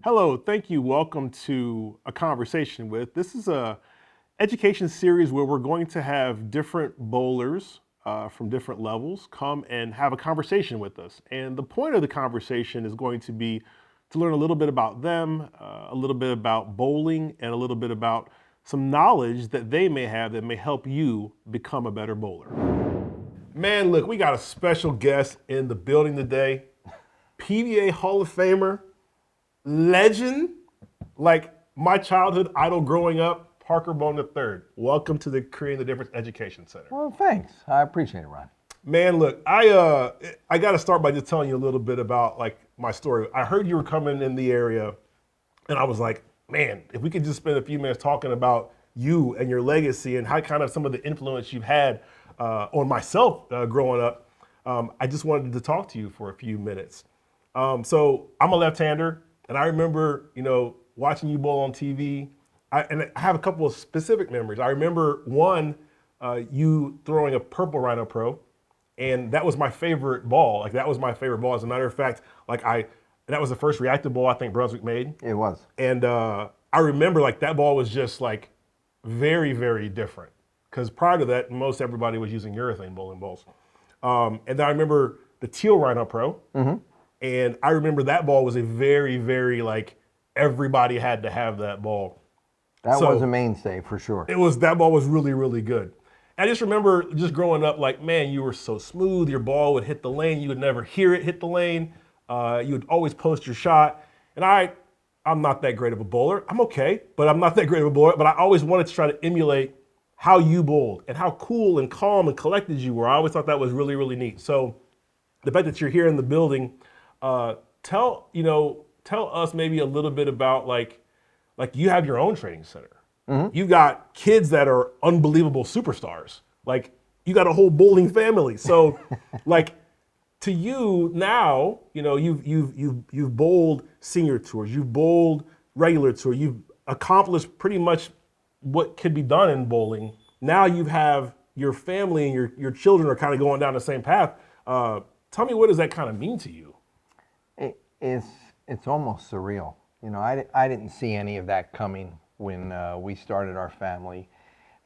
Hello, thank you. Welcome to A Conversation With. This is a education series where we're going to have different bowlers from different levels come and have a conversation with us. And the point of the conversation is going to be to learn a little bit about them, a little bit about bowling, and a little bit about some knowledge that they may have that may help you become a better bowler. Man, look, we got a special guest in the building today. PBA Hall of Famer, legend, like my childhood idol growing up, Parker Bohn III. Welcome to the Creating the Difference Education Center. Well, thanks. I appreciate it, Ron. Man, look, I got to start by just telling you a little bit about like my story. I heard you were coming in the area, and I was like, man, if we could just spend a few minutes talking about you and your legacy and how kind of some of the influence you've had on myself growing up. I just wanted to talk to you for a few minutes. So I'm a left-hander, and I remember, watching you bowl on TV. And I have a couple of specific memories. I remember one, you throwing a purple Rhino Pro, and that was my favorite ball. Like that was my favorite ball. As a matter of fact, that was the first reactive ball I think Brunswick made. It was. And I remember like that ball was just like very, very different. Because prior to that, most everybody was using urethane bowling balls. And then I remember the teal Rhino Pro. And I remember that ball was a very, very like everybody had to have that ball. That was a mainstay for sure. That ball was really, really good. I just remember just growing up, like, man, you were so smooth. Your ball would hit the lane. You would never hear it hit the lane. You would always post your shot. And I'm not that great of a bowler. I'm okay, but I'm not that great of a bowler. But I always wanted to try to emulate how you bowled and how cool and calm and collected you were. I always thought that was really, really neat. So the fact that you're here in the building, tell us maybe a little bit about like you have your own training center. You got kids that are unbelievable superstars. Like you got a whole bowling family. So like to you now, you've bowled senior tours, you've bowled regular tour, you've accomplished pretty much what could be done in bowling. Now you have your family and your children are kind of going down the same path. Tell me, what does that kind of mean to you? It's almost surreal. I didn't see any of that coming when we started our family.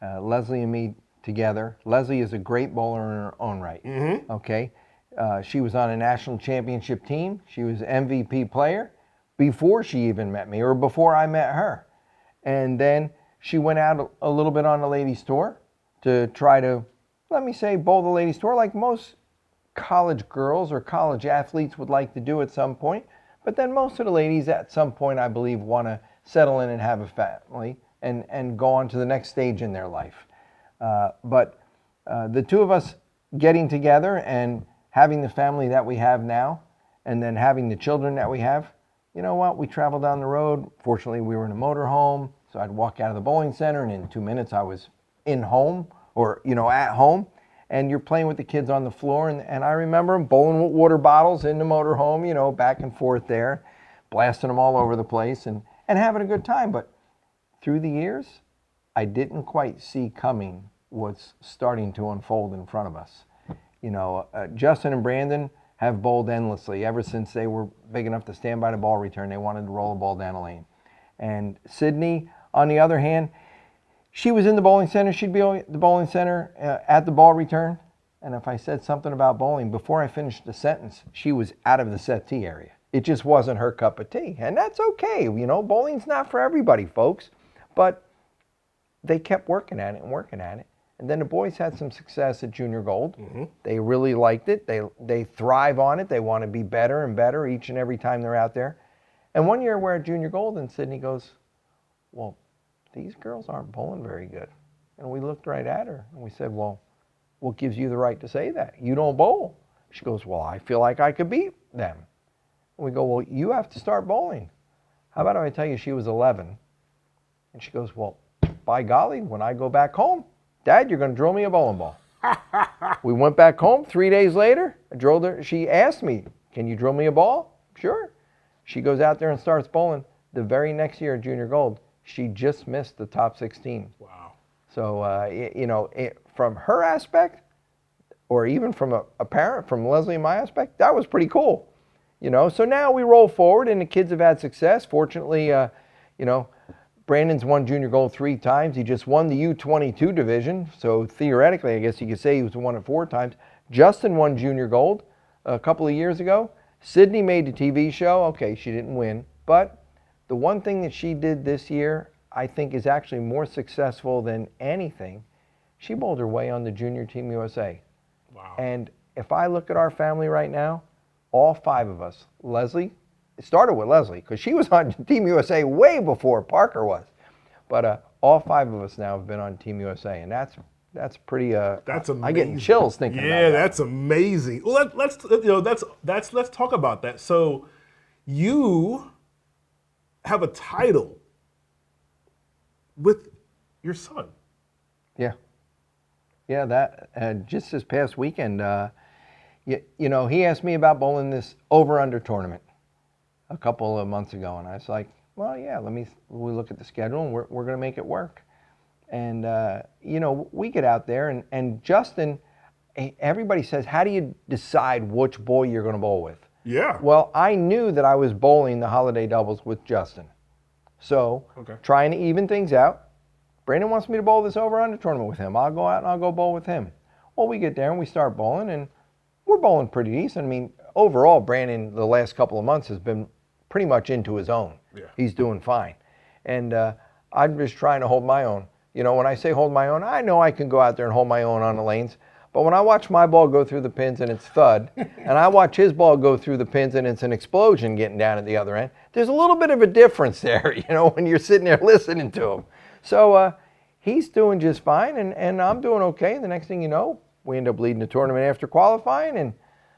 Leslie and me together. Leslie is a great bowler in her own right. Okay, she was on a national championship team. She was MVP player before she even met me, or before I met her. And then she went out a little bit on the ladies' tour to try to, let me say, bowl the ladies' tour like most college girls or college athletes would like to do at some point. But then most of the ladies at some point, I believe, want to settle in and have a family and go on to the next stage in their life. But the two of us getting together and having the family that we have now, and then having the children that we have, you know what? We traveled down the road. Fortunately, we were in a motorhome, so I'd walk out of the bowling center, and in 2 minutes I was in home or, at home. And you're playing with the kids on the floor. And I remember them bowling with water bottles in the motorhome, back and forth there, blasting them all over the place and having a good time. But through the years, I didn't quite see coming what's starting to unfold in front of us. Justin and Brandon have bowled endlessly ever since they were big enough to stand by the ball return. They wanted to roll the ball down the lane. And Sydney, on the other hand, she was in the bowling center. She'd be at the bowling center at the ball return. And if I said something about bowling, before I finished the sentence, she was out of the settee area. It just wasn't her cup of tea. And that's okay. Bowling's not for everybody, folks. But they kept working at it and working at it. And then the boys had some success at Junior Gold. They really liked it. They thrive on it. They want to be better and better each and every time they're out there. And one year we're at Junior Gold and Sydney goes, well, these girls aren't bowling very good. And we looked right at her and we said, well, what gives you the right to say that? You don't bowl. She goes, well, I feel like I could beat them. And we go, well, you have to start bowling. How about if I tell you she was 11? And she goes, well, by golly, when I go back home, Dad, you're going to drill me a bowling ball. We went back home 3 days later. I drilled her. She asked me, can you drill me a ball? Sure. She goes out there and starts bowling. The very next year at Junior Gold, she just missed the top 16. Wow. So, from her aspect, or even from a parent, from Leslie and my aspect, that was pretty cool. So now we roll forward, and the kids have had success. Fortunately, Brandon's won junior gold 3 times. He just won the U22 division, so theoretically, I guess you could say he was won it 4 times. Justin won junior gold a couple of years ago. Sydney made the TV show. Okay, she didn't win, but the one thing that she did this year, I think, is actually more successful than anything. She bowled her way on the Junior Team USA. Wow. And if I look at our family right now, all 5 of us, Leslie, it started with Leslie because she was on Team USA way before Parker was. But all 5 of us now have been on Team USA, and that's pretty. That's amazing. I'm getting chills thinking about that. Yeah, that's amazing. Well, let's let's talk about that. So, you have a title with your son. Yeah. Yeah, that just this past weekend, he asked me about bowling this over-under tournament a couple of months ago, and I was like, well, yeah, we look at the schedule, and we're going to make it work. And, we get out there, and Justin, everybody says, how do you decide which boy you're going to bowl with? Yeah. Well, I knew that I was bowling the holiday doubles with Justin. So, trying to even things out, Brandon wants me to bowl this over-under tournament with him. I'll go out and I'll go bowl with him. Well, we get there and we start bowling, and we're bowling pretty decent. I mean, overall, Brandon, the last couple of months, has been pretty much into his own. Yeah. He's doing fine. And I'm just trying to hold my own. When I say hold my own, I know I can go out there and hold my own on the lanes. But when I watch my ball go through the pins and it's thud, and I watch his ball go through the pins and it's an explosion getting down at the other end, there's a little bit of a difference there, when you're sitting there listening to him. So he's doing just fine, and I'm doing okay. The next thing you know, we end up leading the tournament after qualifying, and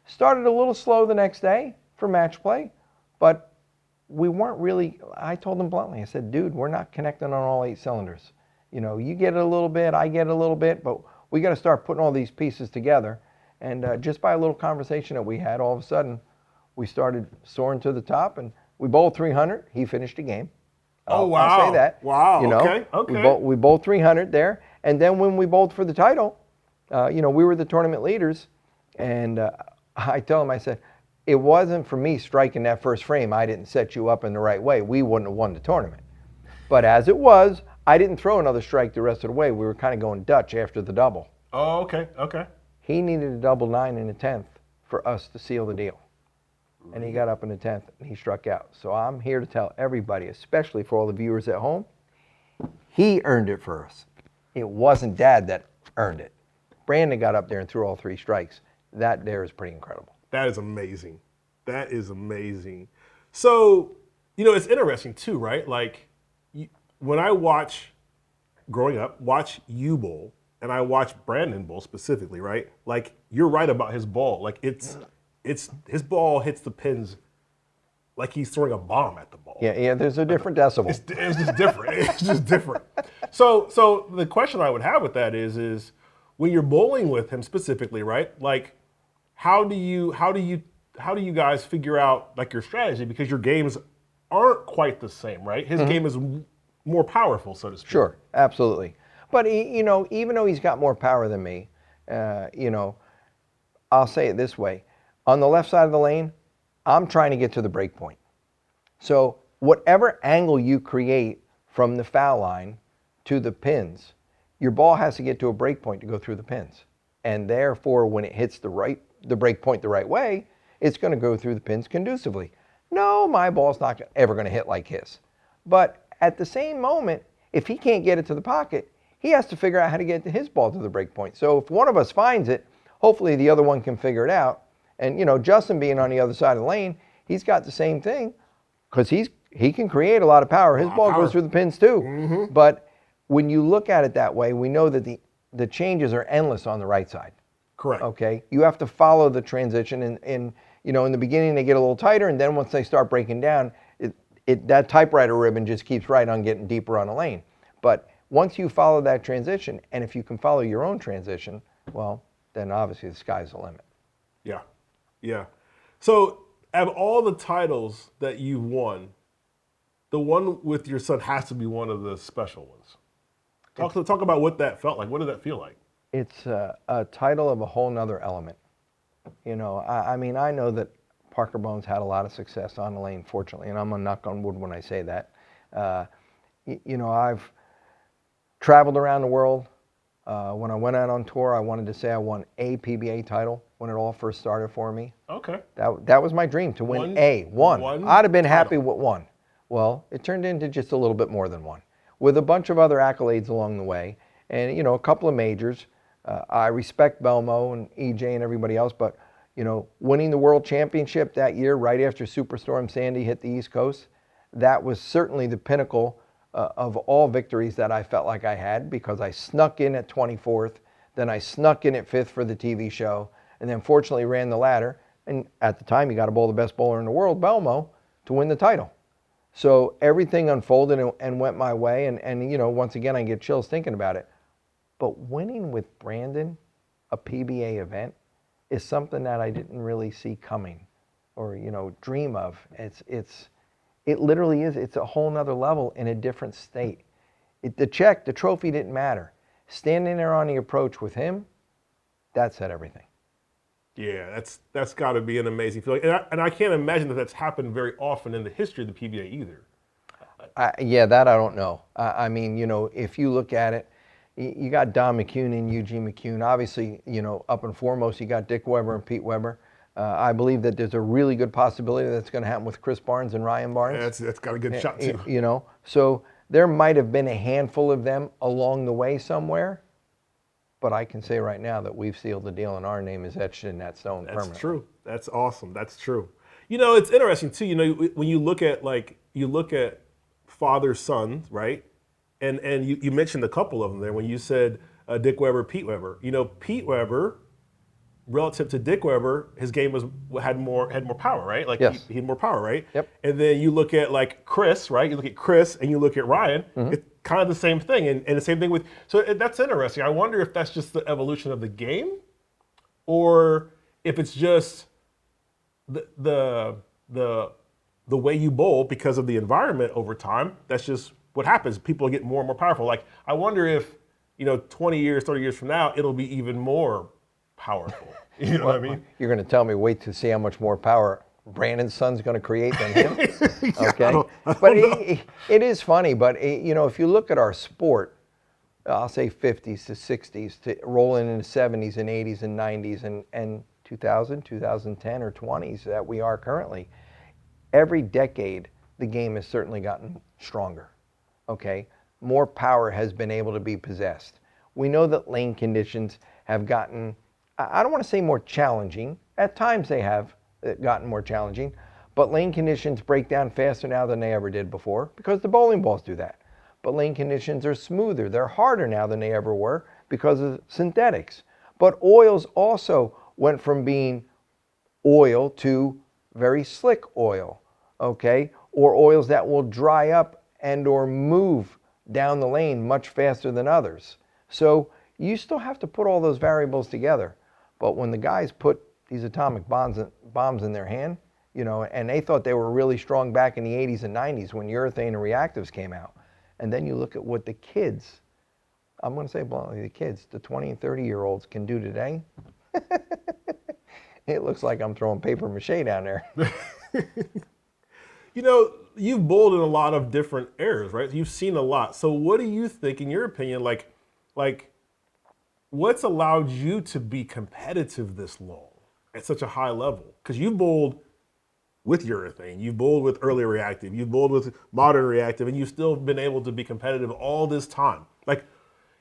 started a little slow the next day for match play. But we weren't really, I told him bluntly, I said, dude, we're not connecting on all 8 cylinders. You get it a little bit, I get it a little bit, but we got to start putting all these pieces together. And just by a little conversation that we had, all of a sudden, we started soaring to the top, and we bowled 300. He finished the game. Oh, wow. I'll say that. Wow, okay. We bowled 300 there. And then when we bowled for the title, we were the tournament leaders. And I told him, I said, it wasn't for me striking that first frame. I didn't set you up in the right way. We wouldn't have won the tournament. But as it was, I didn't throw another strike the rest of the way. We were kind of going Dutch after the double. Oh, okay. He needed a double 9 in the 10th for us to seal the deal. And he got up in the 10th and he struck out. So I'm here to tell everybody, especially for all the viewers at home, he earned it for us. It wasn't Dad that earned it. Brandon got up there and threw all 3 strikes. That there is pretty incredible. That is amazing. That is amazing. So, it's interesting too, right? Like, when I growing up, watch you bowl, and I watch Brandon bowl specifically, right? Like, you're right about his ball. Like, it's his ball hits the pins like he's throwing a bomb at the ball. Yeah, there's a different decibel. It's just different. It's just different. So the question I would have with that is when you're bowling with him specifically, right? Like, how do you guys figure out like your strategy, because your games aren't quite the same, right? His game is more powerful, so to speak. Sure, absolutely. But even though he's got more power than me, I'll say it this way: on the left side of the lane, I'm trying to get to the break point. So whatever angle you create from the foul line to the pins, your ball has to get to a break point to go through the pins. And therefore, when it hits the break point the right way, it's going to go through the pins conducively. No, my ball's not ever going to hit like his. But at the same moment, if he can't get it to the pocket, he has to figure out how to get his ball to the break point. So if one of us finds it, hopefully the other one can figure it out. And Justin being on the other side of the lane, he's got the same thing, because he can create a lot of power. His ball goes through the pins too. But when you look at it that way, we know that the changes are endless on the right side. Correct. Okay, you have to follow the transition, and in the beginning they get a little tighter, and then once they start breaking down, that typewriter ribbon just keeps right on getting deeper on the lane. But once you follow that transition, and if you can follow your own transition, well, then obviously the sky's the limit. Yeah. So, of all the titles that you've won, the one with your son has to be one of the special ones. Talk about what that felt like. What did that feel like? It's a title of a whole nother element. I know that Parker Bohn's had a lot of success on the lane, fortunately, and I'm gonna knock on wood when I say that. Uh, I've traveled around the world. When I went out on tour, I wanted to say I won a PBA title when it all first started for me. Okay. That was my dream, to win one. One I'd have been title. happy with one. Well, it turned into just a little bit more than one, with a bunch of other accolades along the way, and a couple of majors. I respect Belmo and EJ and everybody else, but winning the world championship that year, right after Superstorm Sandy hit the East Coast, that was certainly the pinnacle of all victories that I felt like I had, because I snuck in at 24th, then I snuck in at 5th for the TV show, and then fortunately ran the ladder. And at the time, you got to bowl the best bowler in the world, Belmo, to win the title. So everything unfolded and went my way. And once again, I get chills thinking about it. But winning with Brandon, a PBA event, is something that I didn't really see coming or, dream of. It literally is. It's a whole nother level in a different state. The trophy didn't matter. Standing there on the approach with him, that said everything. Yeah, that's got to be an amazing feeling, and I can't imagine that that's happened very often in the history of the PBA either. Yeah, that I don't know. I mean, if you look at it, you got Don McCune and Eugene McCune. Obviously, up and foremost, you got Dick Weber and Pete Weber. I believe that there's a really good possibility that's going to happen with Chris Barnes and Ryan Barnes. That's got a good shot too. So there might have been a handful of them along the way somewhere. But I can say right now that we've sealed the deal and our name is etched in that stone permanently. That's true. That's awesome. That's true. It's interesting too. When you look at father son, right? And you mentioned a couple of them there when you said Dick Weber, Pete Weber. Pete Weber, relative to Dick Weber, his game had more power, right? Like yes. he had more power, right? Yep. And then you look at like Chris, right? You look at Chris and you look at Ryan. Mm-hmm. It's kind of the same thing, and the same thing with. So that's interesting. I wonder if that's just the evolution of the game, or if it's just the way you bowl because of the environment over time. That's just what happens. People get more and more powerful. Like I wonder if 20 years, 30 years from now, it'll be even more powerful. You know what I mean? You're going to tell me, wait to see how much more power Brandon's son's going to create than him? Okay. I don't but know. It is funny, but if you look at our sport, I'll say 50s to 60s, to rolling into 70s and 80s and 90s and 2000, 2010 or 20s that we are currently, every decade the game has certainly gotten stronger. Okay. More power has been able to be possessed. We know that lane conditions have gotten, I don't want to say more challenging. At times they have gotten more challenging, but lane conditions break down faster now than they ever did before because the bowling balls do that. But lane conditions are smoother. They're harder now than they ever were because of synthetics. But oils also went from being oil to very slick oil, okay? Or oils that will dry up and or move down the lane much faster than others. So you still have to put all those variables together. But when the guys put these atomic bombs in their hand, and they thought they were really strong back in the 80s and 90s when urethane and reactives came out. And then you look at what the kids, I'm going to say bluntly, the 20 and 30-year-olds can do today. It looks like I'm throwing paper mache down there. You've bowled in a lot of different eras, right? You've seen a lot. So what do you think, in your opinion, like what's allowed you to be competitive this long at such a high level? Because you've bowled with urethane, you've bowled with early reactive, you've bowled with modern reactive, and you've still been able to be competitive all this time. Like,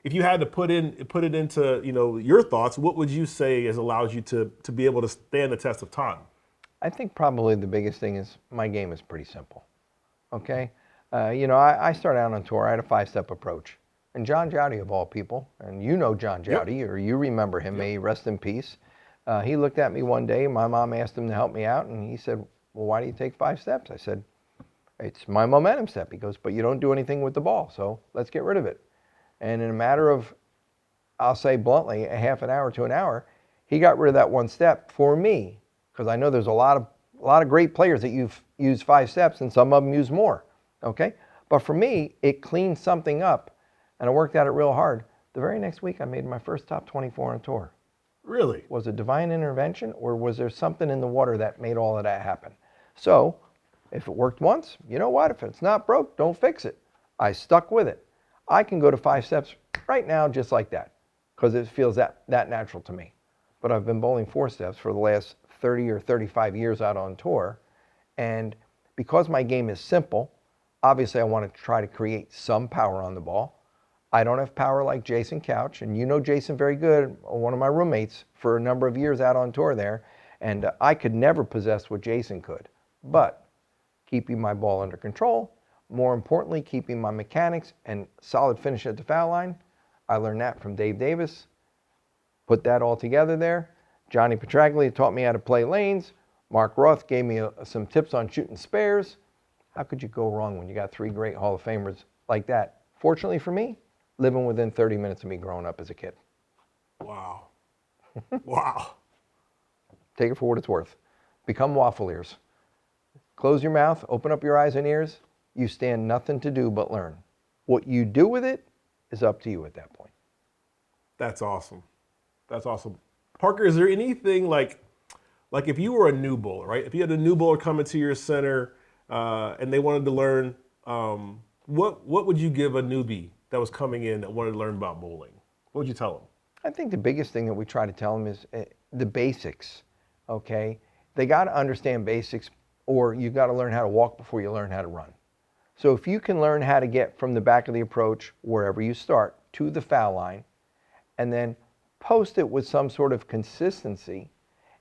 if you had to put it into your thoughts, what would you say has allowed you to be able to stand the test of time? I think probably the biggest thing is my game is pretty simple. Okay, I started out on tour. I had a 5-step approach, and John Jowdy of all people, and John Jowdy, Yep. or you remember him, may he rest in peace. He looked at me one day. My mom asked him to help me out, and he said, "Well, why do you take 5 steps?" I said, "It's my momentum step." He goes, "But you don't do anything with the ball, so let's get rid of it." And in a matter of, I'll say bluntly, a half an hour to an hour, he got rid of that 1 step for me, because I know there's a lot of great players that use 5 steps, and some of them use more. Okay, but for me, it cleaned something up, and I worked at it real hard. The very next week, I made my first top 24 on tour. Really? Was it divine intervention, or was there something in the water that made all of that happen? So if it worked once, you know what? If it's not broke, don't fix it. I stuck with it. I can go to 5 steps right now just like that because it feels that natural to me. But I've been bowling 4 steps for the last 30 or 35 years out on tour. And because my game is simple, obviously I want to try to create some power on the ball. I don't have power like Jason Couch, and you know Jason very good, one of my roommates for a number of years out on tour there, and I could never possess what Jason could. But keeping my ball under control, more importantly, keeping my mechanics and solid finish at the foul line, I learned that from Dave Davis. Put that all together there. Johnny Petraglia taught me how to play lanes. Mark Roth gave me some tips on shooting spares. How could you go wrong when you got 3 great Hall of Famers like that? Fortunately for me, living within 30 minutes of me growing up as a kid. Wow. Wow. Take it for what it's worth. Become waffle ears. Close your mouth, open up your eyes and ears. You stand nothing to do but learn. What you do with it is up to you at that point. That's awesome. That's awesome. Parker, is there anything like if you were a new bowler, right? If you had a new bowler come into your center and they wanted to learn, what would you give a newbie that was coming in that wanted to learn about bowling? What would you tell them? I think the biggest thing that we try to tell them is the basics, okay? They got to understand basics, or you got to learn how to walk before you learn how to run. So if you can learn how to get from the back of the approach, wherever you start, to the foul line, and then post it with some sort of consistency,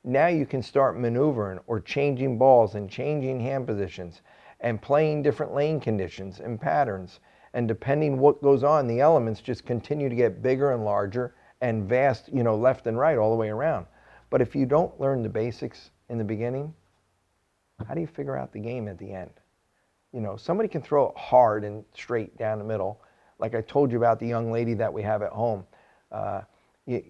now you can start maneuvering or changing balls and changing hand positions and playing different lane conditions and patterns. And depending what goes on, the elements just continue to get bigger and larger and vast, you know, left and right all the way around. But if you don't learn the basics in the beginning, how do you figure out the game at the end? You know, somebody can throw it hard and straight down the middle. Like I told you about the young lady that we have at home.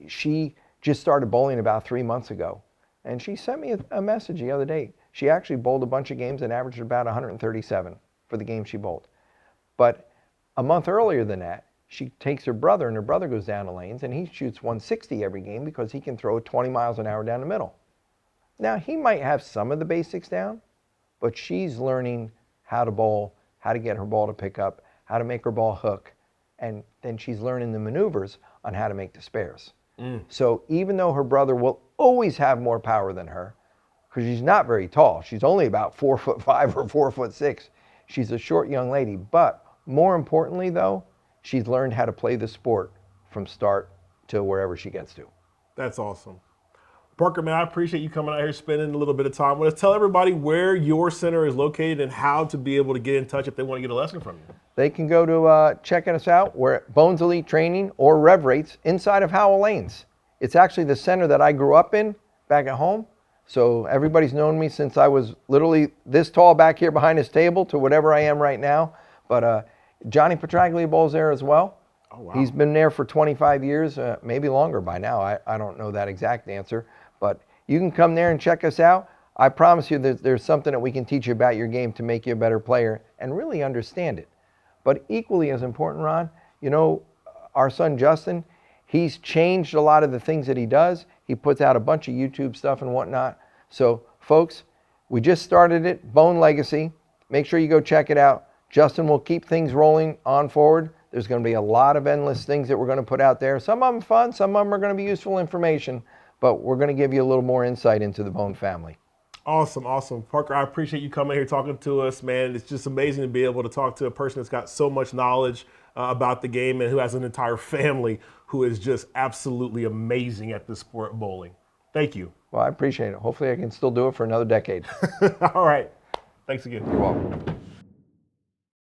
She just started bowling about 3 months ago. And she sent me a message the other day. She actually bowled a bunch of games and averaged about 137 for the game she bowled. But a month earlier than that, she takes her brother, and her brother goes down the lanes, and he shoots 160 every game because he can throw 20 miles an hour down the middle. Now, he might have some of the basics down, but she's learning how to bowl, how to get her ball to pick up, how to make her ball hook, and then she's learning the maneuvers on how to make the spares. So even though her brother will always have more power than her, because she's not very tall, she's only about 4'5" or 4'6", she's a short young lady, but more importantly though, she's learned how to play the sport from start to wherever she gets to. That's awesome. Parker, man, I appreciate you coming out here spending a little bit of time with us. Tell everybody where your center is located and how to be able to get in touch if they want to get a lesson from you. They can go to checking us out. We're at Bohn's Elite Training or Rev Rates inside of Howell Lanes. It's actually the center that I grew up in back at home. So everybody's known me since I was literally this tall back here behind this table to whatever I am right now. But Johnny Petraglia bowls there as well. Oh, wow. He's been there for 25 years, maybe longer by now. I don't know that exact answer. But you can come there and check us out. I promise you that there's something that we can teach you about your game to make you a better player and really understand it. But equally as important, Ron, you know, our son Justin, he's changed a lot of the things that he does. He puts out a bunch of YouTube stuff and whatnot. So, folks, we just started it, Bohn Legacy. Make sure you go check it out. Justin will keep things rolling on forward. There's going to be a lot of endless things that we're going to put out there. Some of them fun, some of them are going to be useful information, but we're going to give you a little more insight into the Bohn family. Awesome, awesome. Parker, I appreciate you coming here talking to us, man. It's just amazing to be able to talk to a person that's got so much knowledge about the game and who has an entire family who is just absolutely amazing at the sport of bowling. Thank you. Well, I appreciate it. Hopefully I can still do it for another decade. All right. Thanks again. You're welcome.